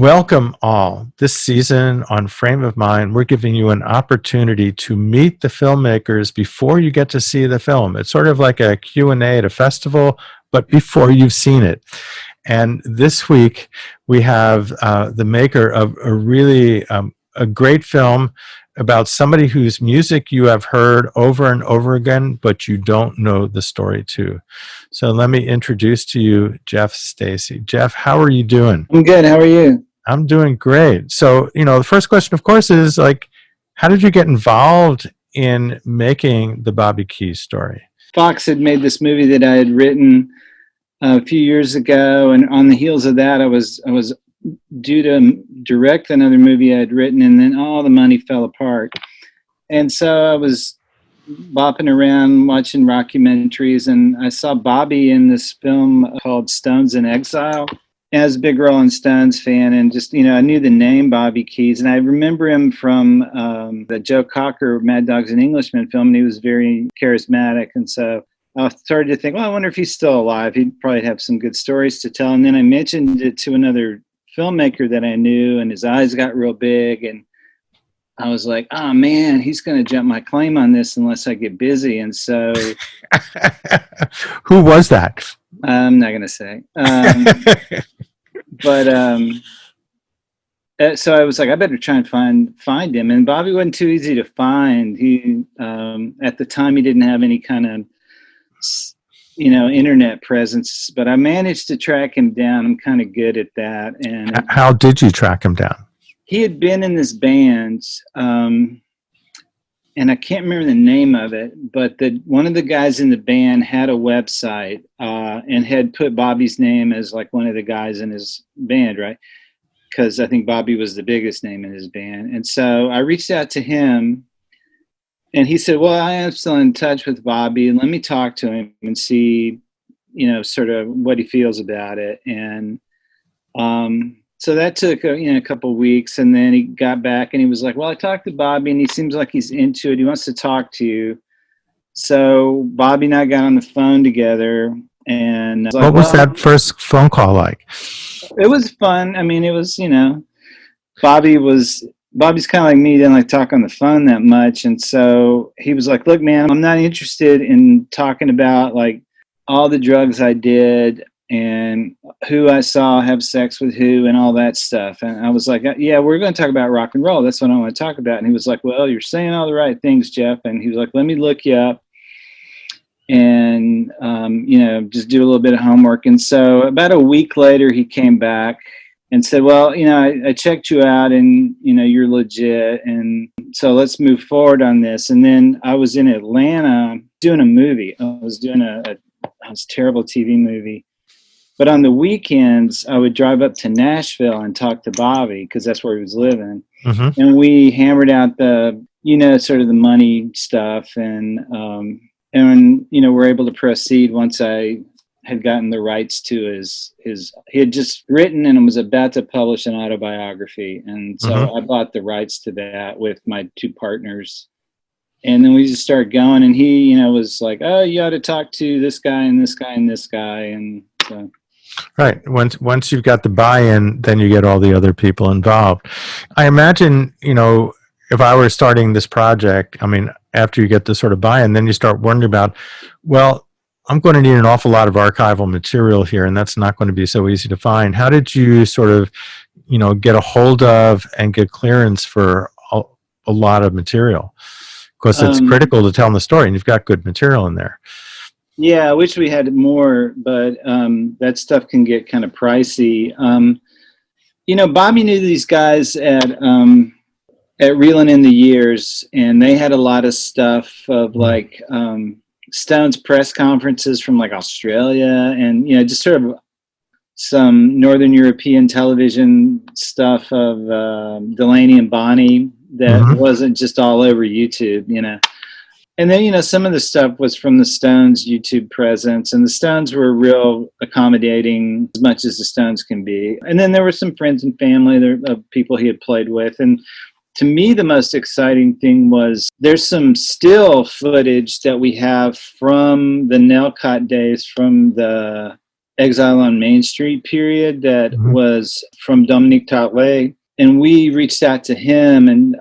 Welcome all. This season on Frame of Mind, we're giving you an opportunity to meet the filmmakers before you get to see the film. It's sort of like a Q&A at a festival, but before you've seen it. And this week, we have the maker of a great film about somebody whose music you have heard over and over again, but you don't know the story to. So let me introduce to you Jeff Stacy. Jeff, how are you doing? I'm good. How are you? I'm doing great. So, the first question, of course, is like, how did you get involved in making the Bobby Keys story? Fox had made this movie that I had written a few years ago, and on the heels of that, I was due to direct another movie I had written, and then all the money fell apart. And so I was bopping around watching rockumentaries, and I saw Bobby in this film called Stones in Exile. And I was a big Rolling Stones fan, and just, I knew the name Bobby Keys, and I remember him from the Joe Cocker Mad Dogs and Englishmen film, and he was very charismatic. And so I started to think, well, I wonder if he's still alive. He'd probably have some good stories to tell. And then I mentioned it to another filmmaker that I knew, and his eyes got real big, and I was like, oh man, he's going to jump my claim on this unless I get busy. And so who was that? I'm not going to say. So I was like, I better try and find him. And Bobby wasn't too easy to find. He at the time, he didn't have any kind of internet presence, but I managed to track him down. I'm kind of good at that. And how did you track him down? He had been in this band, and I can't remember the name of it, but one of the guys in the band had a website and had put Bobby's name as like one of the guys in his band, right? Because I think Bobby was the biggest name in his band. And so I reached out to him, and he said, well, I am still in touch with Bobby, and let me talk to him and see, sort of what he feels about it. And so that took a couple of weeks, and then he got back and he was like, well, I talked to Bobby and he seems like he's into it. He wants to talk to you. So Bobby and I got on the phone together, and what was that first phone call like? It was fun. I mean, it was, Bobby's kind of like me. He didn't like talk on the phone that much. And so he was like, look, man, I'm not interested in talking about like all the drugs I did and who I saw have sex with who and all that stuff. And I was like, yeah, we're going to talk about rock and roll. That's what I want to talk about. And he was like, well, you're saying all the right things, Jeff. And he was like, let me look you up and, just do a little bit of homework. And so about a week later, he came back and said, well, I checked you out and, you're legit. And so let's move forward on this. And then I was in Atlanta doing a movie. I was doing a terrible TV movie. But on the weekends, I would drive up to Nashville and talk to Bobby because that's where he was living. Mm-hmm. And we hammered out the, sort of the money stuff. And we're able to proceed once I had gotten the rights to he had just written and was about to publish an autobiography. And so mm-hmm. I bought the rights to that with my two partners. And then we just started going. And he, was like, oh, you ought to talk to this guy and this guy and this guy. And so. Right. Once you've got the buy-in, then you get all the other people involved. I imagine, if I were starting this project, after you get the sort of buy-in, then you start wondering about, well, I'm going to need an awful lot of archival material here, and that's not going to be so easy to find. How did you sort of, get a hold of and get clearance for a lot of material? Because it's critical to telling the story, and you've got good material in there. Yeah, I wish we had more, but that stuff can get kind of pricey. Bobby knew these guys at Reelin' in the Years, and they had a lot of stuff of like Stones press conferences from like Australia and, just sort of some Northern European television stuff of Delaney and Bonnie that mm-hmm. wasn't just all over YouTube, And then, some of the stuff was from the Stones YouTube presence, and the Stones were real accommodating as much as the Stones can be. And then there were some friends and family of people he had played with. And to me, the most exciting thing was there's some still footage that we have from the Nelcott days from the Exile on Main Street period that Mhm. was from Dominique Tarlet. And we reached out to him, and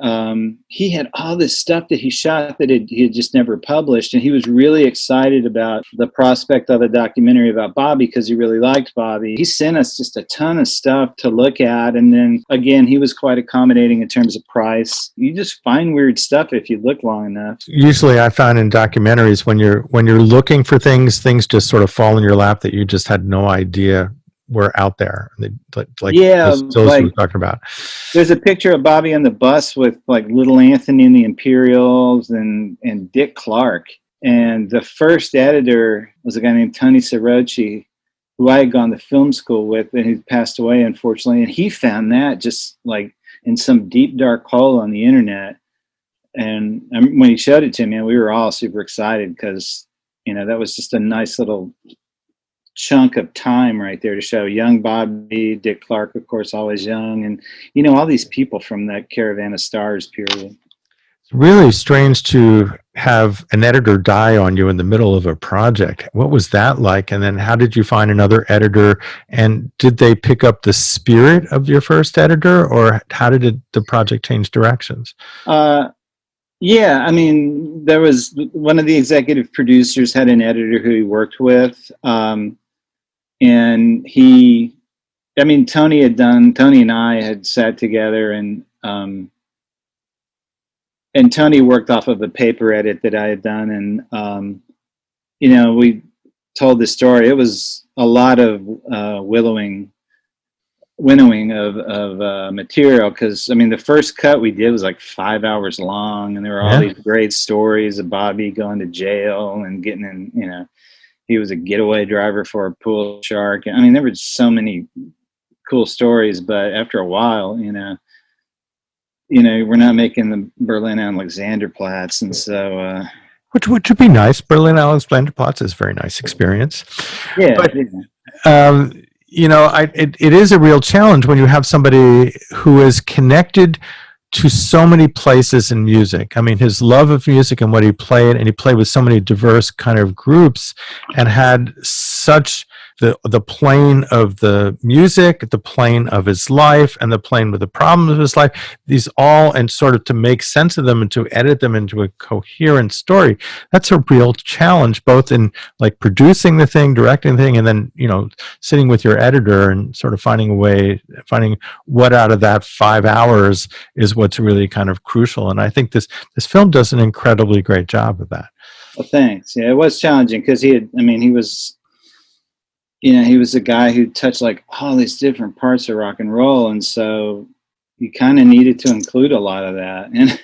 he had all this stuff that he shot that he had just never published. And he was really excited about the prospect of a documentary about Bobby because he really liked Bobby. He sent us just a ton of stuff to look at. And then again, he was quite accommodating in terms of price. You just find weird stuff if you look long enough. Usually I find in documentaries when you're looking for things just sort of fall in your lap that you just had no idea were out there. Like Yeah, those you were like talking about. there's a picture of Bobby on the bus with like Little Anthony and the Imperials and Dick Clark. And the first editor was a guy named Tony Sirocci, who I had gone to film school with, and he passed away, unfortunately. And he found that just like in some deep, dark hole on the internet. And when he showed it to me, we were all super excited because, you know, that was just a nice little chunk of time right there to show young Bobby, Dick Clark, of course, always young, and you know all these people from that Caravan of Stars period. It's really strange to have an editor die on you in the middle of a project. What was that like? And then how did you find another editor? And did they pick up the spirit of your first editor, or how did the project change directions? Yeah, I mean, there was one of the executive producers had an editor who he worked with, and Tony and I had sat together, and Tony worked off of a paper edit that I had done, and you know, we told the story. It was a lot of winnowing of material, because I mean the first cut we did was like 5 hours long, and there were all these great stories of Bobby going to jail and getting in, you know, he was a getaway driver for a pool shark. I mean, there were so many cool stories, but after a while, you know, we're not making the Berlin Alexanderplatz, and so which would be nice. Berlin Alexanderplatz is a very nice experience. Yeah, but yeah. You know, it is a real challenge when you have somebody who is connected to so many places in music. I mean, his love of music and what he played, and he played with so many diverse kind of groups, and had such the plane of the music, the plane of his life, and the plane with the problems of his life, these all, and sort of to make sense of them and to edit them into a coherent story. That's a real challenge, both in like producing the thing, directing the thing, and then, you know, sitting with your editor and sort of finding what out of that 5 hours is what's really kind of crucial. And I think this film does an incredibly great job of that. Well, thanks. Yeah, it was challenging because he was, you know, he was a guy who touched like all these different parts of rock and roll, and so you kind of needed to include a lot of that. And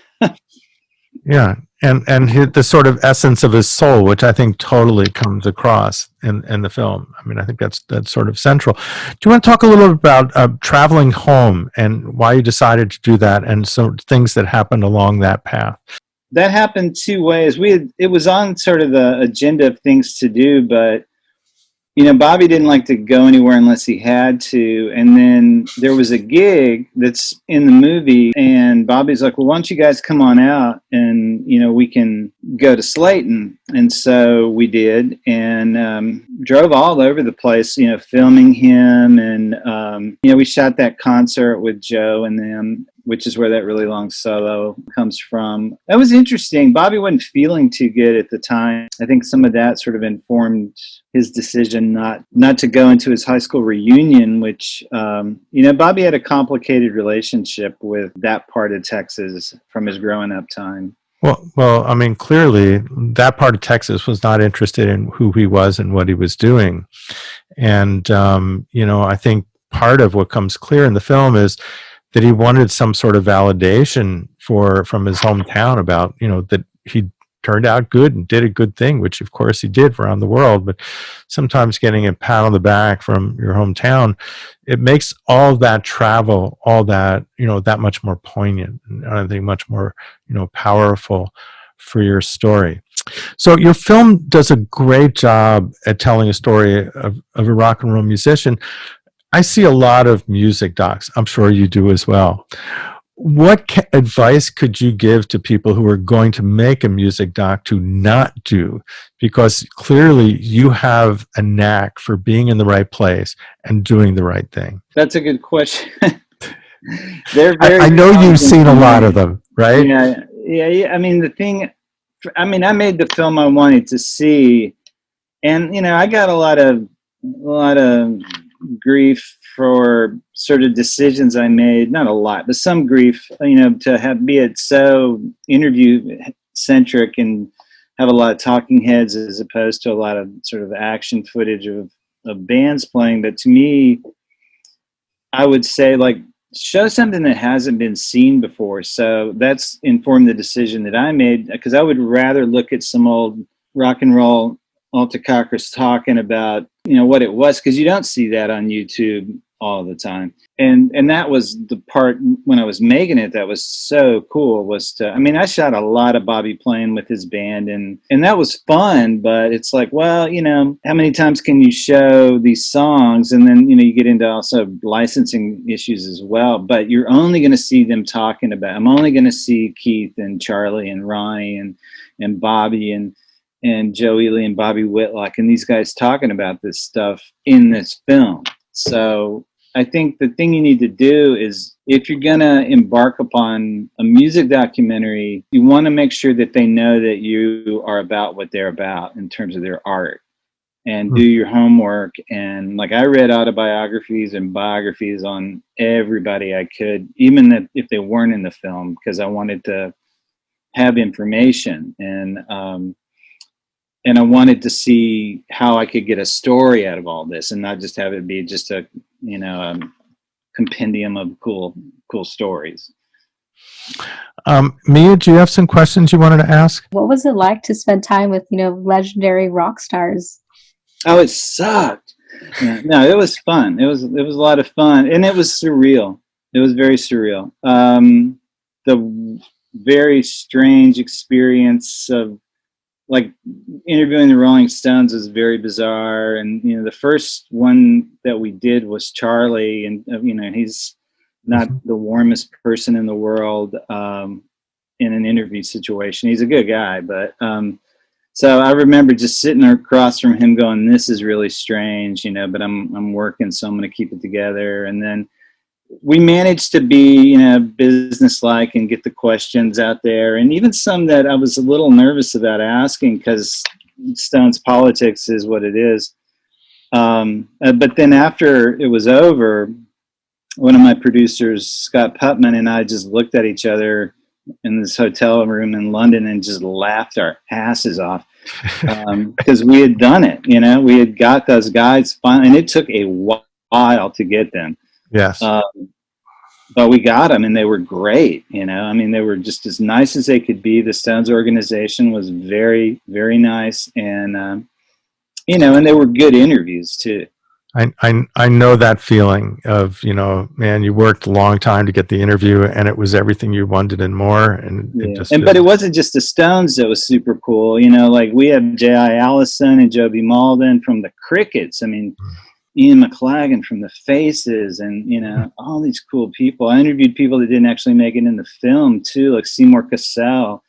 yeah, and the sort of essence of his soul, which I think totally comes across in the film. I mean, I think that's sort of central. Do you want to talk a little bit about traveling home and why you decided to do that, and some things that happened along that path? That happened two ways. It was on sort of the agenda of things to do, but you know, Bobby didn't like to go anywhere unless he had to. And then there was a gig that's in the movie, and Bobby's like, well, why don't you guys come on out and, you know, we can go to Slayton. And so we did, and drove all over the place, you know, filming him. And, you know, we shot that concert with Joe and them, which is where that really long solo comes from. That was interesting. Bobby wasn't feeling too good at the time. I think some of that sort of informed his decision not to go into his high school reunion, which, you know, Bobby had a complicated relationship with that part of Texas from his growing up time. Well, I mean, clearly that part of Texas was not interested in who he was and what he was doing. And, you know, I think part of what comes clear in the film is that he wanted some sort of validation from his hometown about, you know, that he turned out good and did a good thing, which of course he did around the world. But sometimes getting a pat on the back from your hometown, it makes all that travel, all that, you know, that much more poignant, and I think much more, you know, powerful for your story. So your film does a great job at telling a story of a rock and roll musician. I see a lot of music docs. I'm sure you do as well. what advice could you give to people who are going to make a music doc to not do? Because clearly you have a knack for being in the right place and doing the right thing. That's a good question. They're very I know you've challenging seen for a lot me. of them, right? Yeah. I mean, the thing, I mean, I made the film I wanted to see, and I got a lot of grief for sort of decisions I made. Not a lot, but some grief. To have be it so interview centric and have a lot of talking heads as opposed to a lot of sort of action footage of bands playing. But to me, I would say, like, show something that hasn't been seen before. So that's informed the decision that I made, because I would rather look at some old rock and roll altocockers talking about what it was, because you don't see that on YouTube all the time. And that was the part when I was making it that was so cool, was to, I mean, I shot a lot of Bobby playing with his band, and that was fun. But it's like, well, how many times can you show these songs? And then you get into also licensing issues as well. But you're only going to see them talking about, I'm only going to see Keith and Charlie and Ronnie and Bobby and Joe Ely and Bobby Whitlock and these guys talking about this stuff in this film. So I think the thing you need to do is, if you're going to embark upon a music documentary, you want to make sure that they know that you are about what they're about in terms of their art, and do your homework. And like, I read autobiographies and biographies on everybody I could, even if they weren't in the film, because I wanted to have information. And I wanted to see how I could get a story out of all this, and not just have it be just a compendium of cool stories. Mia, do you have some questions you wanted to ask? What was it like to spend time with, legendary rock stars? Oh, it sucked. Yeah, no, it was fun. It was a lot of fun, and it was surreal. It was very surreal. The very strange experience of, like, interviewing the Rolling Stones was very bizarre. And the first one that we did was Charlie, and he's not the warmest person in the world in an interview situation. He's a good guy, but so I remember just sitting across from him going, "This is really strange, but I'm working, so I'm going to keep it together." And then we managed to be, businesslike and get the questions out there, and even some that I was a little nervous about asking, because Stone's politics is what it is. But then after it was over, one of my producers, Scott Putman, and I just looked at each other in this hotel room in London and just laughed our asses off, because we had done it. We had got those guys finally, and it took a while to get them. Yes. But we got them, and they were great. I mean, they were just as nice as they could be. The Stones organization was very, very nice, and and they were good interviews too. I know that feeling of, man, you worked a long time to get the interview, and it was everything you wanted and more. And but it wasn't just the Stones that was super cool. Like, we have J.I. Allison and Joby Malden from the Crickets. I mean, Ian McLagan from the Faces, and all these cool people. I interviewed people that didn't actually make it in the film too, like Seymour Cassell,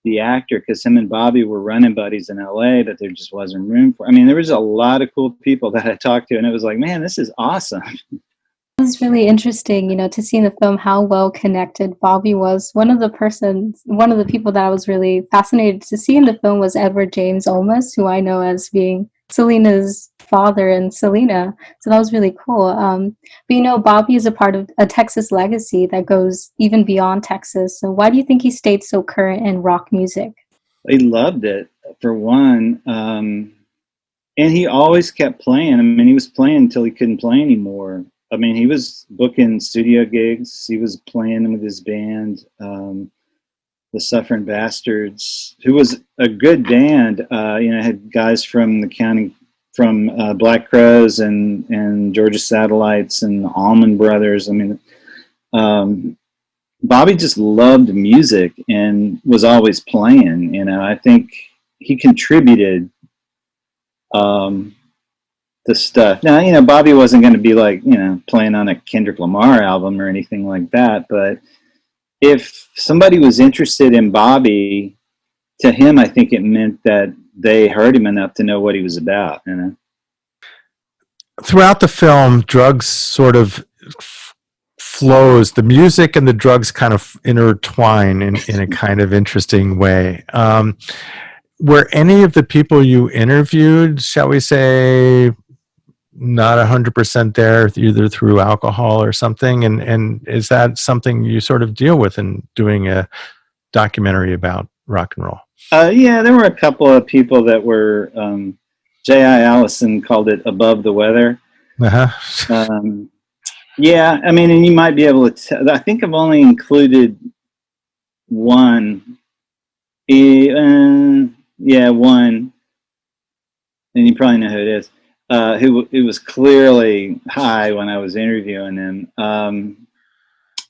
the actor, because him and Bobby were running buddies in LA, but there just wasn't room for. I mean, there was a lot of cool people that I talked to, and it was like, man, this is awesome. It was really interesting, to see in the film how well connected Bobby was. One of the people that I was really fascinated to see in the film was Edward James Olmos, who I know as being Selena's father and Selena. So that was really cool. But Bobby is a part of a Texas legacy that goes even beyond Texas. So why do you think he stayed so current in rock music? He loved it, for one. And he always kept playing. I mean, he was playing until he couldn't play anymore. I mean, he was booking studio gigs. He was playing with his band, the Suffering Bastards, who was a good band. Had guys from the county, from Black Crowes and Georgia Satellites and the Allman Brothers. I mean, Bobby just loved music and was always playing. I think he contributed the stuff. Now, Bobby wasn't going to be like, playing on a Kendrick Lamar album or anything like that, but if somebody was interested in Bobby, to him, I think it meant that they heard him enough to know what he was about, you know? Throughout the film, drugs sort of flows. The music and the drugs kind of intertwine in a kind of interesting way. Were any of the people you interviewed, shall we say, not 100% there, either through alcohol or something? And is that something you sort of deal with in doing a documentary about rock and roll? Yeah, there were a couple of people that were, J.I. Allison called it above the weather. Uh-huh. Yeah, I mean, and you might be able to I think I've only included one. Yeah, one. And you probably know who it is. Who was clearly high when I was interviewing him.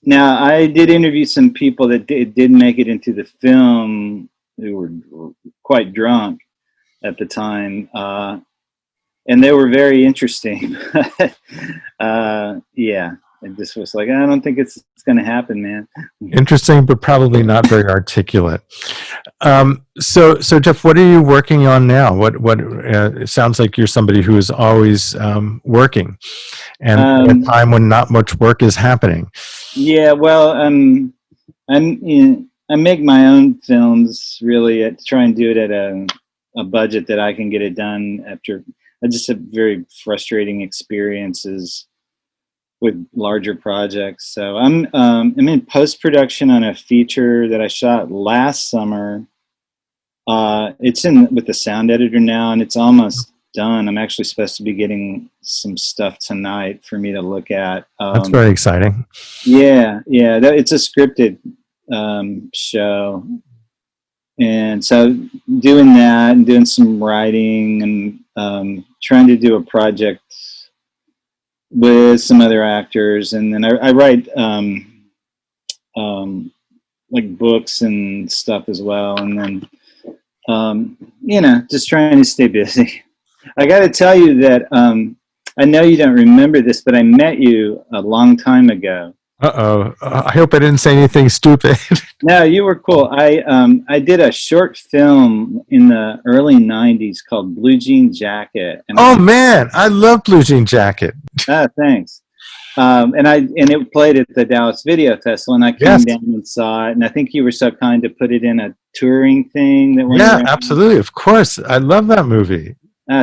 Now, I did interview some people that didn't make it into the film who were quite drunk at the time. And they were very interesting. Yeah, it just was like, I don't think it's going to happen, man. Interesting, but probably not very articulate. So Jeff, what are you working on now? It sounds like you're somebody who is always working, and at a time when not much work is happening. Yeah, well, I make my own films. Really, I try and do it at a budget that I can get it done after. I just have very frustrating experiences with larger projects. So I'm in post-production on a feature that I shot last summer. It's in with the sound editor now, and it's almost done. I'm actually supposed to be getting some stuff tonight for me to look at. That's very exciting. Yeah, it's a scripted show. And so doing that and doing some writing and trying to do a project with some other actors. And then I write like books and stuff as well. And then, just trying to stay busy. I got to tell you that I know you don't remember this, but I met you a long time ago. Uh-oh. I hope I didn't say anything stupid. No, you were cool. I did a short film in the early 90s called Blue Jean Jacket. And man, I love Blue Jean Jacket. Thanks. And it played at the Dallas Video Festival, and I came down and saw it, and I think you were so kind to put it in a touring thing that went around. Absolutely. Of course. I love that movie.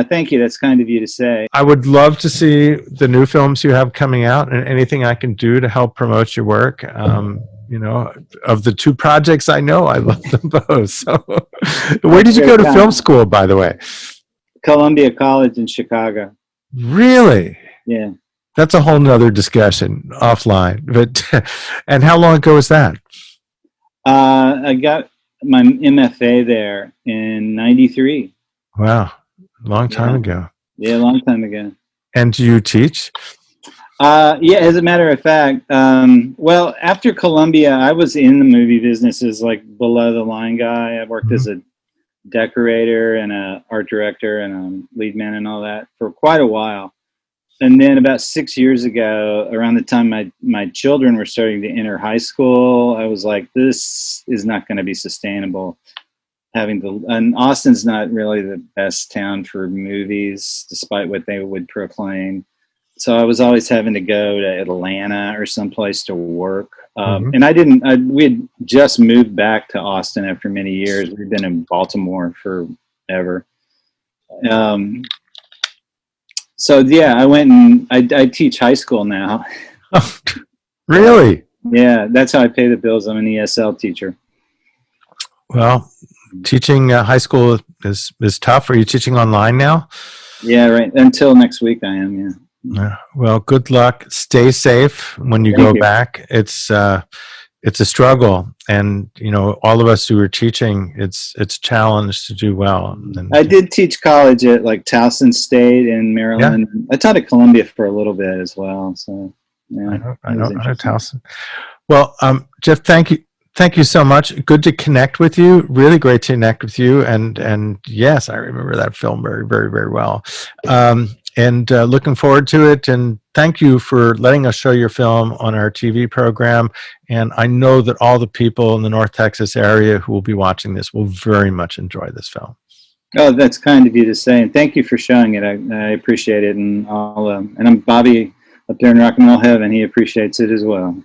Thank you. That's kind of you to say. I would love to see the new films you have coming out, and anything I can do to help promote your work. Of the two projects I know, I love them both. So, where did you go to film school, by the way? Columbia College in Chicago. Really? Yeah. That's a whole nother discussion offline. But and how long ago was that? I got my MFA there in '93. Wow. Long time ago. Yeah, a long time ago. And do you teach? Yeah, as a matter of fact, well, after Columbia, I was in the movie business as like below the line guy. I worked as a decorator and a art director and a lead man and all that for quite a while. And then about 6 years ago, around the time my children were starting to enter high school, I was like, this is not going to be sustainable. And Austin's not really the best town for movies, despite what they would proclaim. So I was always having to go to Atlanta or someplace to work. And we had just moved back to Austin after many years. We'd been in Baltimore forever. So yeah, I went and I teach high school now. Oh, really? Yeah, that's how I pay the bills. I'm an ESL teacher. Well, teaching high school is tough. Are you teaching online now? Yeah, right. Until next week, I am. Yeah. Well, good luck. Stay safe when you go back. It's a struggle, and all of us who are teaching, it's a challenge to do well. And I did teach college at like Towson State in Maryland. Yeah. I taught at Columbia for a little bit as well. So yeah, I know Towson. Well, Jeff, thank you so much. Good to connect with you. Really great to connect with you. And yes, I remember that film very, very, very well. and looking forward to it. And thank you for letting us show your film on our TV program. And I know that all the people in the North Texas area who will be watching this will very much enjoy this film. Oh, that's kind of you to say, and thank you for showing it. I appreciate it, and and I'm Bobby up there in Rock and Roll Heaven. He appreciates it as well.